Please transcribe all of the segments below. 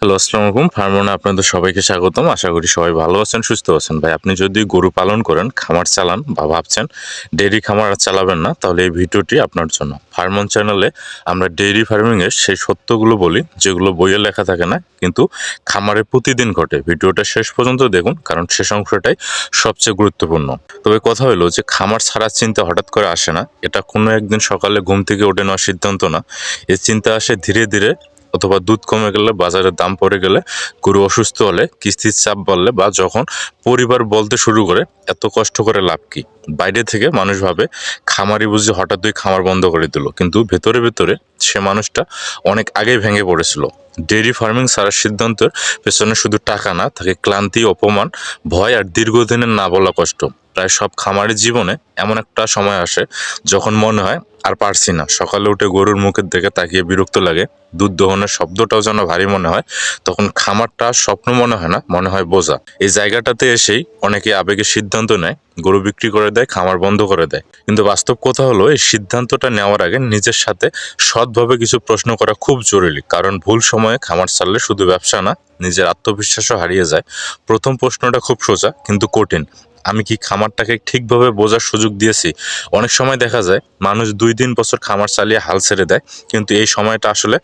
Hello, আসসালামু আলাইকুম। ফার্মনে আপনাদের সবাইকে স্বাগতম। আশা করি সবাই ভালো আছেন, সুস্থ আছেন। ভাই, আপনি যদি গরু পালন করেন, খামার চালান বা ভাবছেন ডেইরি খামার আর চালাবেন না, তাহলে এই ভিডিওটি আপনার জন্য। ফার্মন চ্যানেলে আমরা ডেইরি ফার্মিংয়ের সেই সত্যগুলো বলি, যেগুলো বইয়ে লেখা থাকে না, কিন্তু খামারে প্রতিদিন ঘটে। ভিডিওটা শেষ পর্যন্ত দেখুন, কারণ শেষ অংশটাই সবচেয়ে গুরুত্বপূর্ণ। তবে কথা হলো যে খামার ছাড়ার চিন্তা হঠাৎ করে আসে না। এটা কোনো একদিন সকালে ঘুম থেকে উঠে নেওয়ার সিদ্ধান্ত না। এই চিন্তা আসে ধীরে ধীরে, অথবা দুধ কমে গেলে, বাজারের দাম পড়ে গেলে, গরু অসুস্থ হলে, কিস্তির চাপ বাড়লে, বা যখন পরিবার বলতে শুরু করে এত কষ্ট করে লাভ কি। বাইরে থেকে মানুষ ভাবে খামারি বুঝি হঠাৎই খামার বন্ধ করে দিল, কিন্তু ভেতরে ভেতরে সে মানুষটা অনেক আগেই ভেঙে পড়েছিল। ডেইরি ফার্মিং ছাড়ার সিদ্ধান্তের পেছনে শুধু টাকা না, থাকে ক্লান্তি, অপমান, ভয় আর দীর্ঘদিনের না বলা কষ্ট। প্রায় সব খামারের জীবনে এমন একটা সময় আসে যখন মনে হয় আর পারছি না। সকালে উঠে গরুর মুখের দিকে তাকিয়ে বিরক্ত লাগে, দুধ দহনের শব্দটাও যেন ভারী মনে হয়। তখন খামারটা স্বপ্ন মনে হয় না, মনে হয় বোঝা। এই জায়গাটাতে এসেই অনেকে আবেগে সিদ্ধান্ত নেয়, গরু বিক্রি করে দেয়, খামার বন্ধ করে দেয়। কিন্তু বাস্তব কথা হলো, এই সিদ্ধান্তটা নেওয়ার আগে নিজের সাথে সৎভাবে কিছু প্রশ্ন করা খুব জরুরি। কারণ ভুল সময়ে খামার ছাড়লে শুধু ব্যবসা না, নিজের আত্মবিশ্বাসও হারিয়ে যায়। প্রথম প্রশ্নটা খুব সোজা কিন্তু কঠিন: আমি কি খামারটাকে ঠিকভাবে বোঝার সুযোগ দিয়েছি? অনেক সময় দেখা যায় মানুষ 2-3 বছর খামার চালিয়ে হাল ছেড়ে দেয়, কিন্তু এই সময়টা আসলে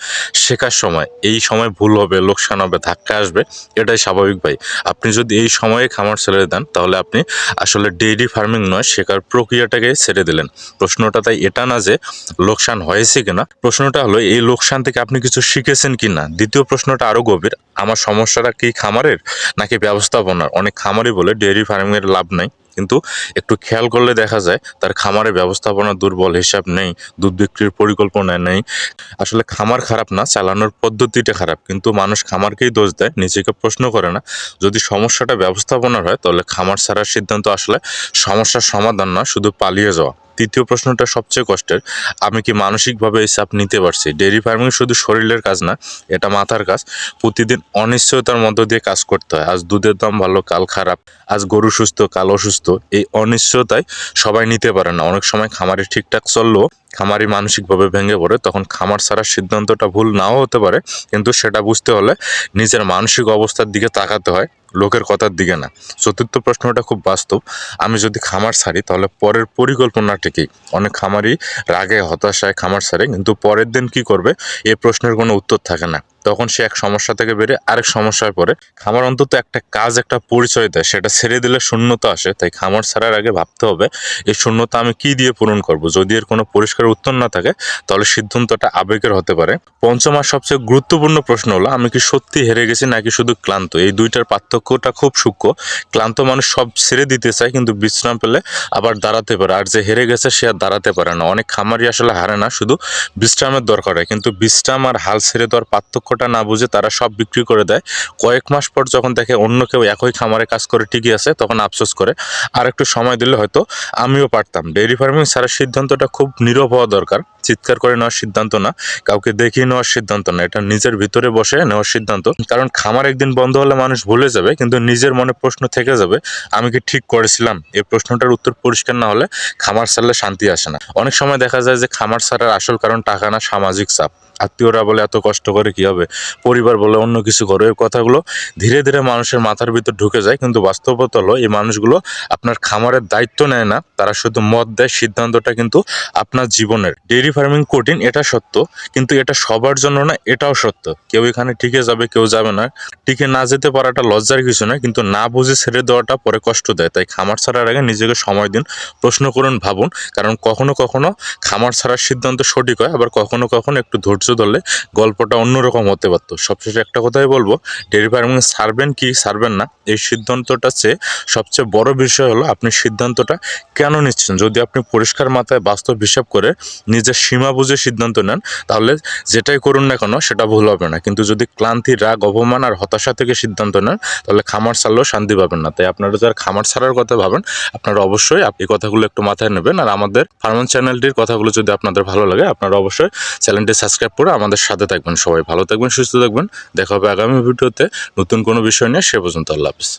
শেখার সময়। এই সময় ভুল হবে, লোকসান হবে, ধাক্কা আসবে, এটাই স্বাভাবিক ভাই। আপনি যদি এই সময়ে খামার ছেড়ে দেন, তাহলে আপনি আসলে ডেইরি ফার্মিং নয়, শেখার প্রক্রিয়াটাকে ছেড়ে দিলেন। প্রশ্নটা তাই এটা না যে লোকসান হয়েছে কিনা, প্রশ্নটা হলো এই লোকসান থেকে আপনি কিছু শিখেছেন কিনা। দ্বিতীয় প্রশ্নটা আরো গভীর: আমার সমস্যাটা কি খামারের নাকি ব্যবস্থাপনার? অনেক খামারই বলে ডেইরি ফার্মিং এর লাভ নাই, কিন্তু একটু খেয়াল করলে দেখা যায় তার খামারে ব্যবস্থাপনা দুর্বল, হিসাব নেই, দুধ বিক্রির পরিকল্পনা নেই। আসলে খামার খারাপ না, চালানোর পদ্ধতিটা খারাপ। কিন্তু মানুষ খামারকেই দোষ দেয়, নিজেকে প্রশ্ন করে না। যদি সমস্যাটা ব্যবস্থাপনার হয়, তাহলে খামার ছাড়ার সিদ্ধান্ত আসলে সমস্যার সমাধান না, শুধু পালিয়ে যাওয়া। তৃতীয় প্রশ্নটা সবচেয়ে কষ্টের: আমি কি মানসিকভাবে এই চাপ নিতে পারছি? ডেইরি ফার্মিং শুধু শরীরের কাজ না, এটা মাথার কাজ। প্রতিদিন অনিশ্চয়তার মধ্য দিয়ে কাজ করতে হয়। আজ দুধের দাম ভালো, কাল খারাপ। আজ গরু সুস্থ, কাল অসুস্থ। এই অনিশ্চয়তায় সবাই নিতে পারে না। অনেক সময় খামারে ঠিকঠাক চললেও খামারি মানসিকভাবে ভেঙে পড়ে। তখন খামার ছাড়ার সিদ্ধান্তটা ভুল নাও হতে পারে, কিন্তু সেটা বুঝতে হলে নিজের মানসিক অবস্থার দিকে তাকাতে হয়, লোকের কথার দিকে না। চতুর্থ প্রশ্নটা খুব বাস্তব: আমি যদি খামার ছাড়ি, তাহলে পরের পরিকল্পনাটা কি? অনেক খামারি রাগে, হতাশায় খামার ছাড়ে, কিন্তু পরের দিন কি করবে এই প্রশ্নের কোনো উত্তর থাকে না। তখন সে এক সমস্যা থেকে বেরে আরেক সমস্যায় পড়ে। খামার অন্তত একটা কাজ, একটা পরিচয় দেয়, সেটা ছেড়ে দিলে শূন্যতা আসে। তাই খামার ছাড়ার আগে ভাবতে হবে, এই শূন্যতা আমি কি দিয়ে পূরণ করব। যদি এর কোনো পরিষ্কার উত্তর না থাকে, তাহলে সিদ্ধান্তটা আবেগের হতে পারে। পঞ্চম আর সবচেয়ে গুরুত্বপূর্ণ প্রশ্ন হলো, আমি কি সত্যি হেরে গেছি নাকি শুধু ক্লান্ত? এই দুইটার পার্থক্যটা খুব সূক্ষ্ম। ক্লান্ত মানুষ সব ছেড়ে দিতে চায়, কিন্তু বিশ্রাম পেলে আবার দাঁড়াতে পারে। আর যে হেরে গেছে সে আর দাঁড়াতে পারে না। অনেক খামারি আসলে হারে না, শুধু বিশ্রামের দরকার হয়। কিন্তু বিশ্রাম আর হাল ছেড়ে দেওয়ার পার্থক্যটা না বুঝে তারা সব বিক্রি করে দেয়। কয়েক মাস পর যখন দেখে অন্য কেউ একই খামারে কাজ করে ঠিকই আছে, তখন আফসোস করে আর একটু সময় দিলে হয়তো আমিও পারতাম। ডেইরি ফার্মিং ছাড়ার সিদ্ধান্তটা খুব নীরব হওয়া দরকার। চিৎকার করে নেওয়ার সিদ্ধান্ত না, কাউকে দেখিয়ে নেওয়ার সিদ্ধান্ত না, এটা নিজের ভিতরে বসে নেওয়ার সিদ্ধান্ত। কারণ খামার একদিন বন্ধ হলে মানুষ ভুলে যাবে, কিন্তু নিজের মনে প্রশ্ন থেকে যাবে, আমি কি ঠিক করেছিলাম? এই প্রশ্নটার উত্তর পরিষ্কার না হলে খামার ছাড়লে শান্তি আসে না। অনেক সময় দেখা যায় যে খামার ছাড়ার আসল কারণ টাকা না, সামাজিক চাপ। আত্মীয়রা বলে এত কষ্ট করে কি হবে, পরিবার বলে অন্য কিছু করো। এই কথাগুলো ধীরে ধীরে মানুষের মাথার ভিতর ঢুকে যায়, কিন্তু বাস্তবতা হলো এই মানুষগুলো আপনার খামারের দায়িত্ব নেয় না, তারা শুধু মত দেয়। সিদ্ধান্তটা কিন্তু আপনার জীবনের। ডেইরি ফার্মিং কঠিন, এটা সত্য, কিন্তু এটা সবার জন্য না, এটাও সত্য। কেউ এখানে টিকে যাবে, কেউ যাবে না। টিকে না যেতে পারাটা লজ্জার কিছু না, কিন্তু না বুঝে ছেড়ে দেওয়াটা পরে কষ্ট দেয়। তাই খামার ছাড়ার আগে নিজেকে সময় দিন, প্রশ্ন করুন, ভাবুন। কারণ কখনো কখনো খামার ছাড়ার সিদ্ধান্ত সঠিক হয়, আবার কখনো কখনো একটু ধৈর্য ধরলে গল্পটা অন্যরকম হতে পারতো। সবশেষে একটা কথাই বলবো, ডেইরি ফার্মিং ছাড়বেন কি ছাড়বেন না, এই সিদ্ধান্তটা চেয়ে সবচেয়ে বড় বিষয় হলো আপনি সিদ্ধান্তটা কেন নিচ্ছেন। যদি আপনি পরিষ্কার মাথায় বাস্তব হিসাব করে নিজের সীমা বুঝে সিদ্ধান্ত নেন, তাহলে যেটাই করুন না কেন সেটা ভুল হবে না। কিন্তু যদি ক্লান্তি, রাগ, অপমান আর হতাশা থেকে সিদ্ধান্ত নেন, তাহলে খামার ছাড়লেও শান্তি পাবেন না। তাই আপনারা যারা খামার ছাড়ার কথা ভাবেন, আপনারা অবশ্যই এই কথাগুলো একটু মাথায় নেবেন। আর আমাদের ফার্মন চ্যানেলটির কথাগুলো যদি আপনাদের ভালো লাগে, আপনারা অবশ্যই চ্যানেলটি সাবস্ক্রাইব করে আমাদের সাথে থাকবেন। সবাই ভালো থাকবেন, সুস্থ থাকবেন। দেখা হবে আগামী ভিডিওতে নতুন কোনো বিষয় নিয়ে। সে পর্যন্ত আল্লাহ হাফেজ।